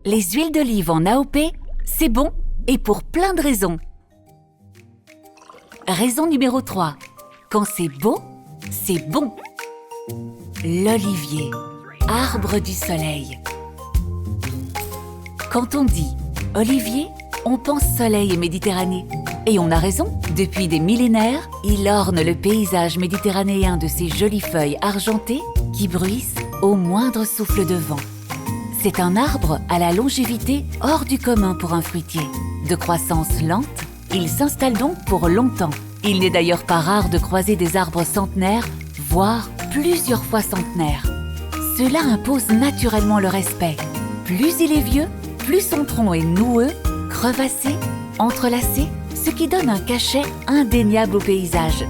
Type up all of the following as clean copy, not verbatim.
Les huiles d'olive en AOP, c'est bon et pour plein de raisons. Raison numéro 3. Quand c'est beau, c'est bon. L'olivier, arbre du soleil. Quand on dit olivier, on pense soleil et Méditerranée. Et on a raison, depuis des millénaires, il orne le paysage méditerranéen de ses jolies feuilles argentées qui bruissent au moindre souffle de vent. C'est un arbre à la longévité hors du commun pour un fruitier. De croissance lente, il s'installe donc pour longtemps. Il n'est d'ailleurs pas rare de croiser des arbres centenaires, voire plusieurs fois centenaires. Cela impose naturellement le respect. Plus il est vieux, plus son tronc est noueux, crevassé, entrelacé, ce qui donne un cachet indéniable au paysage.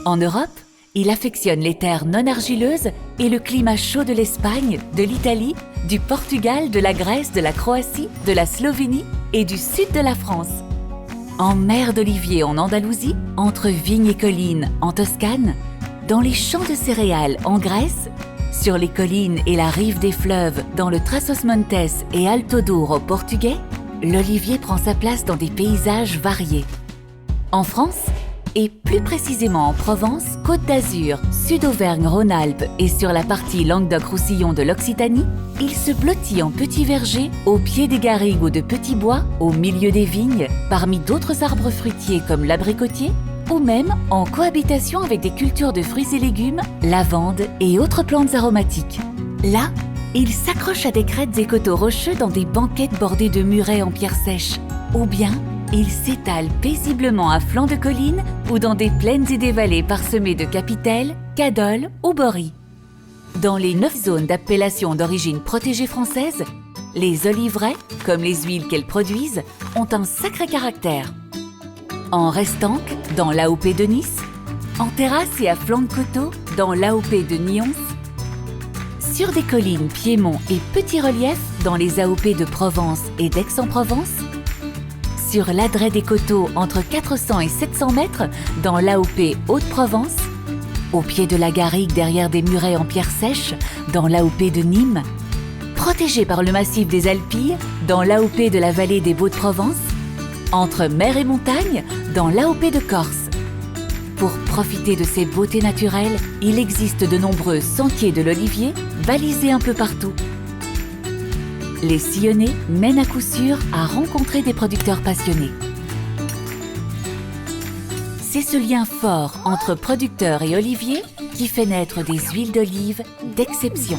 En Europe, il affectionne les terres non argileuses et le climat chaud de l'Espagne, de l'Italie, du Portugal, de la Grèce, de la Croatie, de la Slovénie et du sud de la France. En mer d'olivier en Andalousie, entre vignes et collines en Toscane, dans les champs de céréales en Grèce, sur les collines et la rive des fleuves dans le Trás-os-Montes et Alto Douro au Portugais, l'olivier prend sa place dans des paysages variés. En France, et plus précisément en Provence, Côte d'Azur, Sud-Auvergne-Rhône-Alpes et sur la partie Languedoc-Roussillon de l'Occitanie, il se blottit en petits vergers, au pied des garrigues ou de petits bois, au milieu des vignes, parmi d'autres arbres fruitiers comme l'abricotier, ou même en cohabitation avec des cultures de fruits et légumes, lavande et autres plantes aromatiques. Là, il s'accroche à des crêtes et coteaux rocheux dans des banquettes bordées de murets en pierre sèche, ou bien il s'étale paisiblement à flanc de collines ou dans des plaines et des vallées parsemées de capitelles, cadoles ou boris. Dans les 9 zones d'appellation d'origine protégée française, les oliveraies, comme les huiles qu'elles produisent, ont un sacré caractère. En restanque, dans l'AOP de Nice, en terrasse et à flanc de coteau, dans l'AOP de Nyons, sur des collines, piémonts et petits reliefs, dans les AOP de Provence et d'Aix-en-Provence, sur l'adret des coteaux entre 400 et 700 mètres, dans l'AOP Haute-Provence, au pied de la garrigue derrière des murets en pierre sèche, dans l'AOP de Nîmes, protégé par le massif des Alpilles, dans l'AOP de la vallée des Baux-de-Provence, entre mer et montagne, dans l'AOP de Corse. Pour profiter de ces beautés naturelles, il existe de nombreux sentiers de l'olivier, balisés un peu partout. Les sillonner mènent à coup sûr à rencontrer des producteurs passionnés. C'est ce lien fort entre producteurs et oliviers qui fait naître des huiles d'olive d'exception.